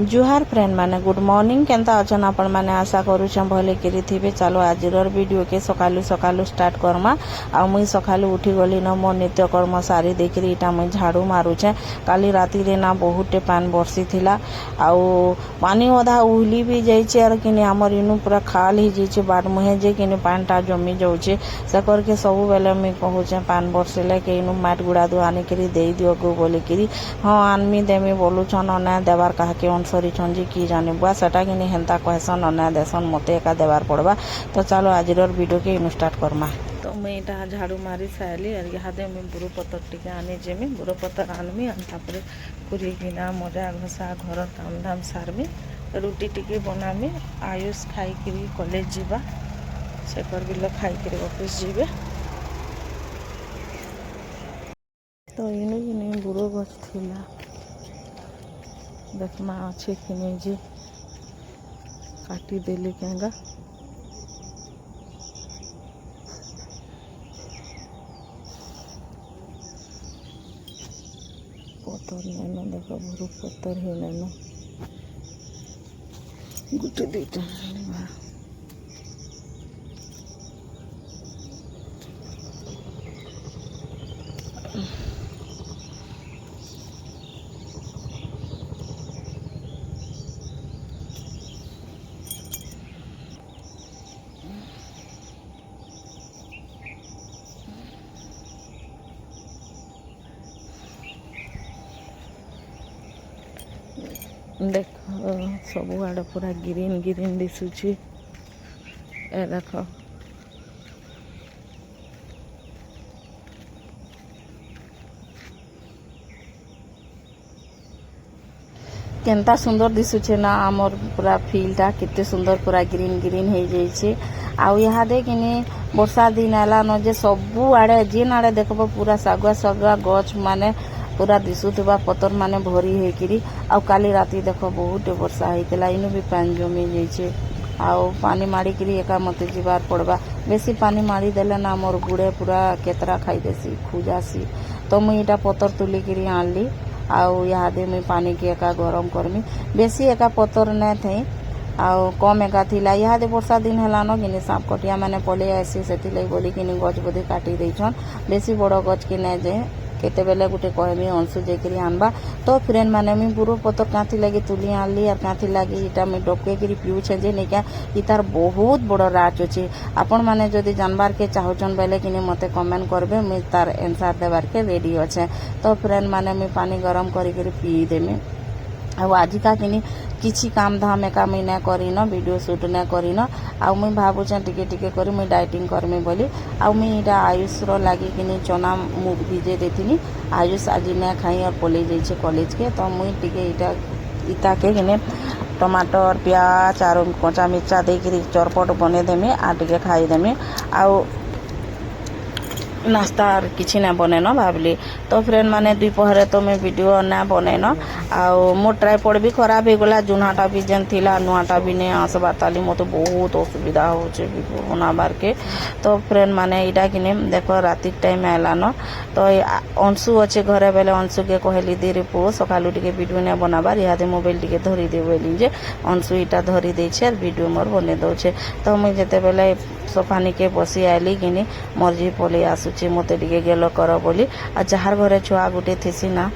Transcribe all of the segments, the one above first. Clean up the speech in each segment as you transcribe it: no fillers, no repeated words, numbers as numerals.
जुहार friend माने good morning Kenta अछन आपण माने आशा करूछन भले करी थिबे। चलो आजिर वीडियो के सकालू सकालू स्टार्ट करमा। आ मुई सकालू उठी गली न मो नित्य कर्म सारी देखरी इटा मुई झाड़ू मारुछे। काली राती रे ना बहुते पान बरसी थिला आउ पानी अधा उहली भी जाइछे और किने हमर इनु पूरा खाल ही जाइछे बाट मुहे जे किने पानटा जमी जाउछे से करके सब बेले मुई कहूछे पान बरसिले के इनु माट गुड़ा दु आनी करी देई दियो गो बोली करी हां आनमी देमी बोलुछन ना देवार काहा के सरी छंजी की जाने बुआ सेटा कि हेन्ता कहसन अना देसन मते एका देवार पड़वा। तो चलो आज वीडियो के स्टार्ट करमा। तो मुई इटा झाड़ू मारी साइली और इहादे मुई बुरो पतर टिके आनी जेमी बुरो पतर आनमी तापर पूरी गिना मजा घसा घर काम धाम सारमी रुटी टिके बनामी। आयुष खाई करी कॉलेज जीवा सेकर बिल खाई करी ऑफिस जीवे। तो इनु इनु बुरो गछ थिला देखमा अच्छे कि नहीं जी काटी देली केंगा पतर नैनो देखो बुरु पतर ही नैनो गुटे दीटा देख सब आड़े पूरा ग्रीन ग्रीन दिशुची ए देख केनता सुंदर दिशुचे ना आमर पूरा फील्डटा कितने सुंदर पूरा ग्रीन ग्रीन हो जाइए। आउ यहाँ देखिनी वर्षा दिन आला न जे सबू आड़े जेन आड़े देखब पूरा सगुआ सगुआ गछ माने पूरा दिशुवा पतर माने भरी होकरी। आउ काली राती देख बहुत वर्षा होता इनु भी पानी जमी जाइए। आउ पानी माड़ी करी एका मते जीवार पड़वा बेसी पानी माड़ी देले ना मोर गुड़े पूरा केतरा खाई देसी खुजासी। तो मुई इटा पतर तुली करी आनली आउ इहादे मुई पानी के एका गरम करमी बेसी एका पतर नै थे आउ कम एका थिला। इहादे वर्षा दिन हेला न किनी सांप कटिया माने पले आसी सेथिले बोली किनी गछ बोधे काटी देछन बेसी बड़ गछ के नै जे केते बेले गुटे कहमी अंशु जेकरी आनबा। तो फ्रेंड माने मी बुरो पतर काथी लगी तुली आनली और काथी लगी इटा मी डोके करी पिउछे जे नेका इतार बहुत बड़ राज अछि। आपण माने जदी जानबार के चाहछन बेले किनी मते कमेंट करबे मी तार आंसर देबार के रेडी अछि। तो फ्रेंड माने मी पानी गरम करी करी पी देमी। अब आजिका किनी किछि काम धाम एका मुई ना करिन वीडियो शूट ना करिन आउ मुई भाबुछे टिके टिके करी मुई डाइटिंग करमी बोली। आउ मुई इटा आयुष रो लागी किनी चना मुग भिजे देथिनी आयुष आज ना खाई और पले जाइछे कॉलेज के। तो मुई टिके इता के किनी टमाटर प्याज और कच्चा मिर्चा दे करी चरपट बने देमी आ टिके खाई देमी। आउ नाश्ता किसी ना बने न भावली। तो फ्रेंड माने दुपहर तो मैं वीडियो ना बने न आउ मो ट्राइपॉड भी खराब हो गला जुनाटा भी जेन थिला नुआटा भी नहीं आसबार ताली मत बहुत असुविधा होचे बनाबार के। तो फ्रेंड माने इटा किने देखो राति टाइम आला न तो अंशु अच्छे घरे बेले अंशु के कहली देरी पो सकालू टिके वीडियो ना बनाबार इहादे मोबाइल टिके धरी दे बोली जे अंशु इटा धरी देछे वीडियो मोर बने दउछे। तो मुई जेते बेले सोफानी के बसी आइली किनी मर्जी पले आसुचे मते टिके गेलो कर बोली। आ जहार घरे छुआ गुटे थिसी ना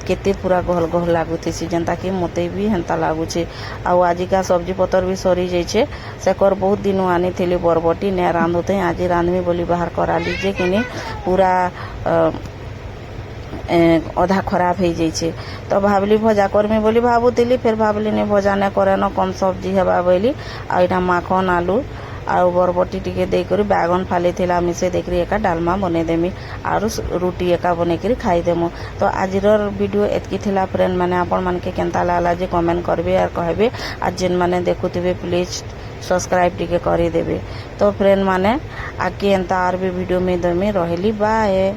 केते पूरा गहल गहल लागुथेसी जनता कि मते भी हेंता लागुचे। आउ आजिका सब्जी पतर भी सरी जाइछे सेकर बहुत दिन आनी थिली बरबटी ने रांधुते आज रांधमी बोली बाहर कराली जे किनी पूरा अधा खराब हो जाइए। तो भावली भजा करमी बोली भावुली फिर भावली नहीं भजा नहीं करे न कम सब्जी हेबा बोली। आ इटा माखन आलू आउ बरबटी टिके देकर बैगन फाली थिला मिसे देखरी एका डालमा बने देमी आरु रुटी एका बने करी खाई देमु। तो आजिर वीडियो एतकी थिला फ्रेंड माने आपण मन के केनता लागला जे कमेंट करबे और कहबे आ जेन माने देखुथिबे प्लीज सब्सक्राइब टिके करी देबे। तो फ्रेंड माने आके एंता और भी वीडियो में दमी रहली बाय।